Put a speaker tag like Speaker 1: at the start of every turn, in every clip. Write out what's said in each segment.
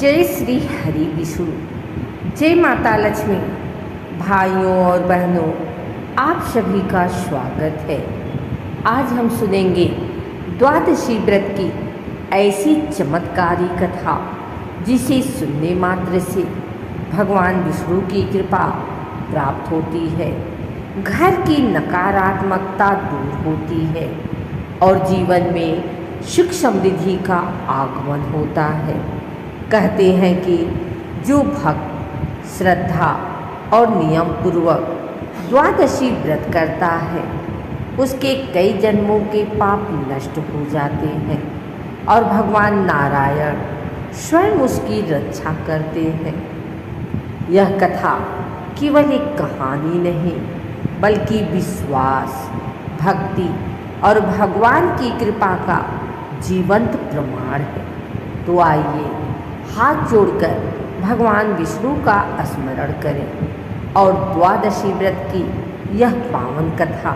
Speaker 1: जय श्री हरि विष्णु, जय माता लक्ष्मी। भाइयों और बहनों, आप सभी का स्वागत है। आज हम सुनेंगे द्वादशी व्रत की ऐसी चमत्कारी कथा जिसे सुनने मात्र से भगवान विष्णु की कृपा प्राप्त होती है, घर की नकारात्मकता दूर होती है और जीवन में सुख समृद्धि का आगमन होता है। कहते हैं कि जो भक्त श्रद्धा और नियम पूर्वक द्वादशी व्रत करता है उसके कई जन्मों के पाप नष्ट हो जाते हैं और भगवान नारायण स्वयं उसकी रक्षा करते हैं। यह कथा केवल एक कहानी नहीं बल्कि विश्वास, भक्ति और भगवान की कृपा का जीवंत प्रमाण है। तो आइए हाथ जोड़कर भगवान विष्णु का स्मरण करें और द्वादशी व्रत की यह पावन कथा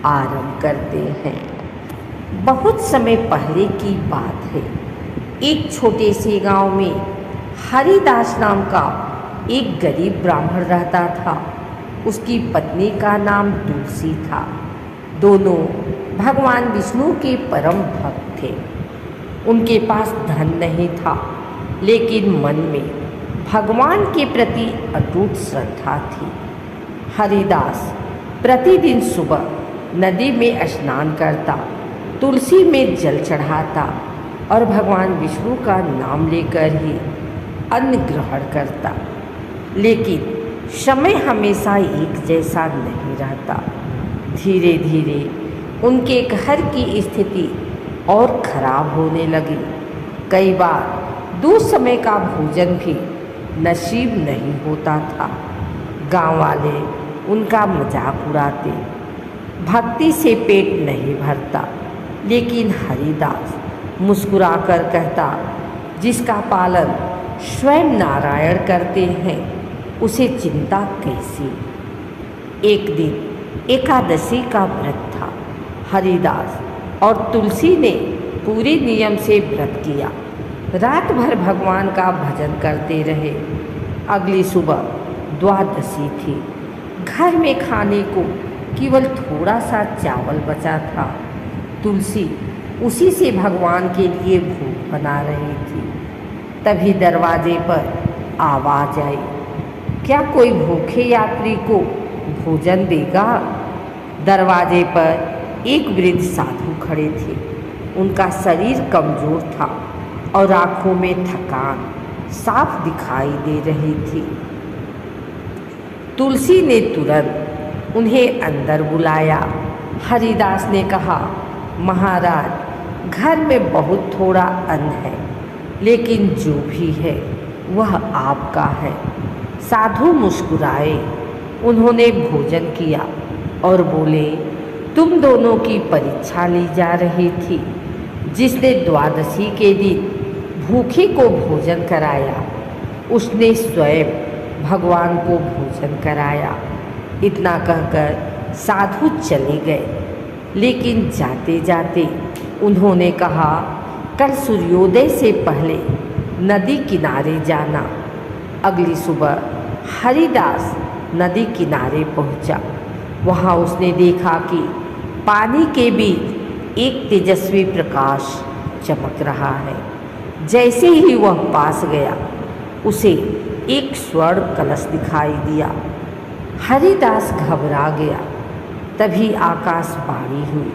Speaker 1: आरंभ करते हैं। बहुत समय पहले की बात है। एक छोटे से गांव में हरिदास नाम का एक गरीब ब्राह्मण रहता था। उसकी पत्नी का नाम तुलसी था। दोनों भगवान विष्णु के परम भक्त थे। उनके पास धन नहीं था, लेकिन मन में भगवान के प्रति अटूट श्रद्धा थी। हरिदास प्रतिदिन सुबह नदी में स्नान करता, तुलसी में जल चढ़ाता और भगवान विष्णु का नाम लेकर ही अन्न ग्रहण करता। लेकिन समय हमेशा एक जैसा नहीं रहता। धीरे धीरे उनके घर की स्थिति और खराब होने लगी। कई बार 2 समय का भोजन भी नसीब नहीं होता था। गांव वाले उनका मजाक उड़ाते, भक्ति से पेट नहीं भरता। लेकिन हरिदास मुस्कुराकर कहता, जिसका पालन स्वयं नारायण करते हैं उसे चिंता कैसी। एक दिन एकादशी का व्रत था। हरिदास और तुलसी ने पूरे नियम से व्रत किया। रात भर भगवान का भजन करते रहे। अगली सुबह द्वादशी थी। घर में खाने को केवल थोड़ा सा चावल बचा था। तुलसी उसी से भगवान के लिए भोग बना रही थी। तभी दरवाजे पर आवाज आई, क्या कोई भूखे यात्री को भोजन देगा? दरवाजे पर एक वृद्ध साधु खड़े थे। उनका शरीर कमजोर था और आंखों में थकान साफ दिखाई दे रही थी। तुलसी ने तुरंत उन्हें अंदर बुलाया। हरिदास ने कहा, महाराज, घर में बहुत थोड़ा अन्न है, लेकिन जो भी है वह आपका है। साधु मुस्कुराए। उन्होंने भोजन किया और बोले, तुम दोनों की परीक्षा ली जा रही थी। जिसने द्वादशी के दिन भूखे को भोजन कराया उसने स्वयं भगवान को भोजन कराया। इतना कहकर साधु चले गए। लेकिन जाते जाते उन्होंने कहा, कल सूर्योदय से पहले नदी किनारे जाना। अगली सुबह हरिदास नदी किनारे पहुंचा। वहां उसने देखा कि पानी के बीच एक तेजस्वी प्रकाश चमक रहा है। जैसे ही वह पास गया उसे एक स्वर्ण कलश दिखाई दिया। हरिदास घबरा गया। तभी आकाशवाणी हुई,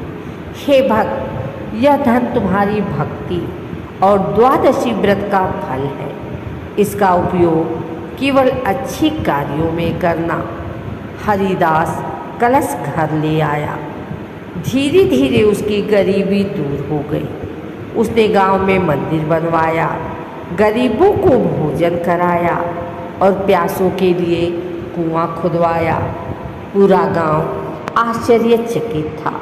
Speaker 1: हे भक्त, यह धन तुम्हारी भक्ति और द्वादशी व्रत का फल है। इसका उपयोग केवल अच्छी कार्यों में करना। हरिदास कलश घर ले आया। धीरे धीरे उसकी गरीबी दूर हो गई। उसने गांव में मंदिर बनवाया, गरीबों को भोजन कराया और प्यासों के लिए कुआं खुदवाया। पूरा गांव आश्चर्यचकित था।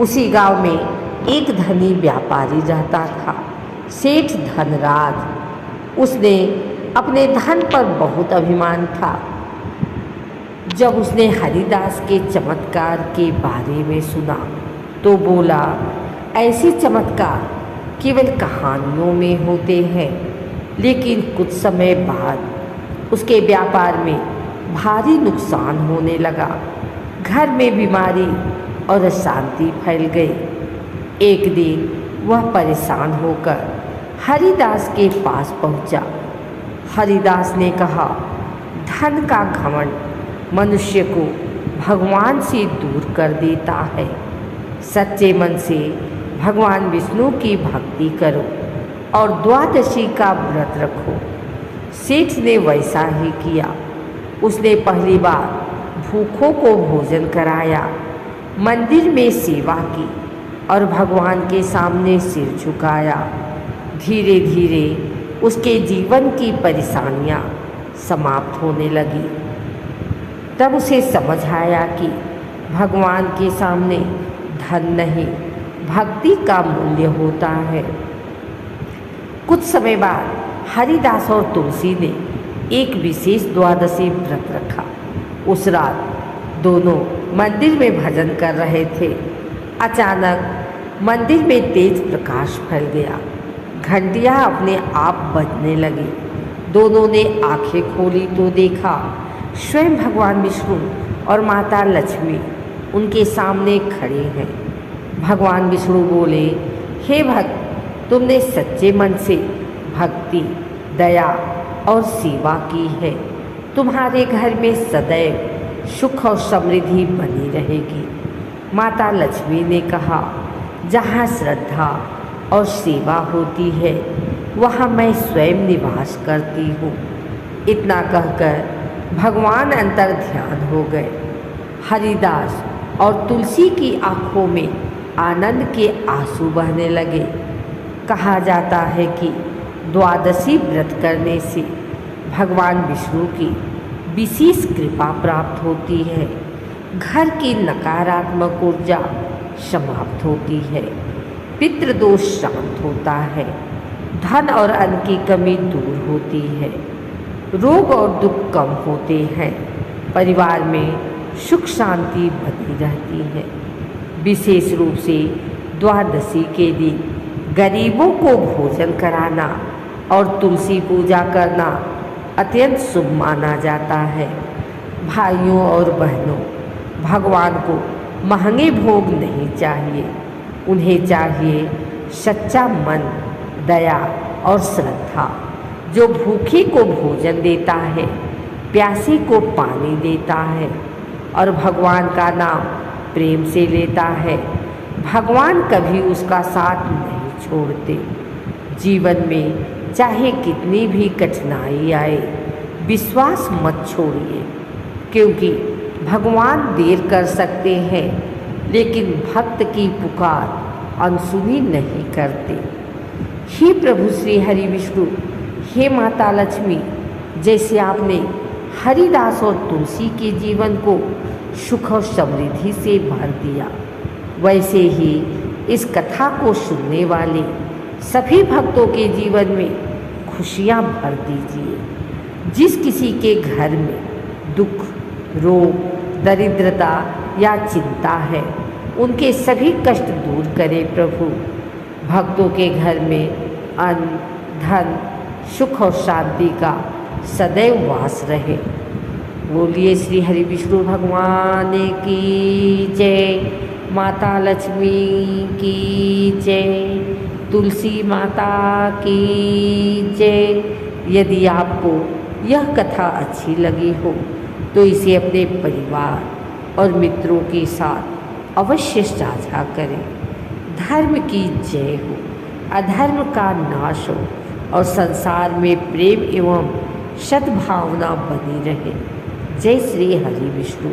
Speaker 1: उसी गांव में एक धनी व्यापारी रहता था, सेठ धनराज। उसने अपने धन पर बहुत अभिमान था। जब उसने हरिदास के चमत्कार के बारे में सुना तो बोला, ऐसे चमत्कार केवल कहानियों में होते हैं, लेकिन कुछ समय बाद उसके व्यापार में भारी नुकसान होने लगा। घर में बीमारी और अशांति फैल गई। एक दिन वह परेशान होकर हरिदास के पास पहुंचा। हरिदास ने कहा, धन का घमंड मनुष्य को भगवान से दूर कर देता है। सच्चे मन से भगवान विष्णु की भक्ति करो और द्वादशी का व्रत रखो। सेठ ने वैसा ही किया। उसने पहली बार भूखों को भोजन कराया, मंदिर में सेवा की और भगवान के सामने सिर झुकाया। धीरे धीरे उसके जीवन की परेशानियां समाप्त होने लगी। तब उसे समझ आया कि भगवान के सामने धन नहीं, भक्ति का मूल्य होता है। कुछ समय बाद हरिदास और तुलसी ने एक विशेष द्वादशी व्रत रखा। उस रात दोनों मंदिर में भजन कर रहे थे। अचानक मंदिर में तेज प्रकाश फैल गया। घंटियां अपने आप बजने लगी। दोनों ने आंखें खोली तो देखा स्वयं भगवान विष्णु और माता लक्ष्मी उनके सामने खड़े हैं। भगवान विष्णु बोले, हे भक्त, तुमने सच्चे मन से भक्ति, दया और सेवा की है। तुम्हारे घर में सदैव सुख और समृद्धि बनी रहेगी। माता लक्ष्मी ने कहा, जहाँ श्रद्धा और सेवा होती है वहाँ मैं स्वयं निवास करती हूँ। इतना कहकर भगवान अंतर ध्यान हो गए। हरिदास और तुलसी की आँखों में आनंद के आंसू बहने लगे। कहा जाता है कि द्वादशी व्रत करने से भगवान विष्णु की विशेष कृपा प्राप्त होती है। घर की नकारात्मक ऊर्जा समाप्त होती है, पितृदोष शांत होता है, धन और अन्न की कमी दूर होती है, रोग और दुख कम होते हैं, परिवार में सुख शांति बनी रहती है। विशेष रूप से द्वादशी के दिन गरीबों को भोजन कराना और तुलसी पूजा करना अत्यंत शुभ माना जाता है। भाइयों और बहनों, भगवान को महंगे भोग नहीं चाहिए। उन्हें चाहिए सच्चा मन, दया और श्रद्धा। जो भूखे को भोजन देता है, प्यासे को पानी देता है और भगवान का नाम प्रेम से लेता है, भगवान कभी उसका साथ नहीं छोड़ते। जीवन में चाहे कितनी भी कठिनाई आए, विश्वास मत छोड़िए, क्योंकि भगवान देर कर सकते हैं लेकिन भक्त की पुकार अनसुनी नहीं करते। हे प्रभु श्री हरि विष्णु, हे माता लक्ष्मी, जैसे आपने हरिदास और तुलसी के जीवन को सुख और समृद्धि से भर दिया, वैसे ही इस कथा को सुनने वाले सभी भक्तों के जीवन में खुशियाँ भर दीजिए। जिस किसी के घर में दुख, रोग, दरिद्रता या चिंता है, उनके सभी कष्ट दूर करे प्रभु। भक्तों के घर में अन्न, धन, सुख और शांति का सदैव वास रहे। बोलिए श्री हरि विष्णु भगवान की जय, माता लक्ष्मी की जय, तुलसी माता की जय। यदि आपको यह कथा अच्छी लगी हो तो इसे अपने परिवार और मित्रों के साथ अवश्य साझा करें। धर्म की जय हो, अधर्म का नाश हो और संसार में प्रेम एवं सद्भावना बनी रहे। जय श्री हरि विष्णु।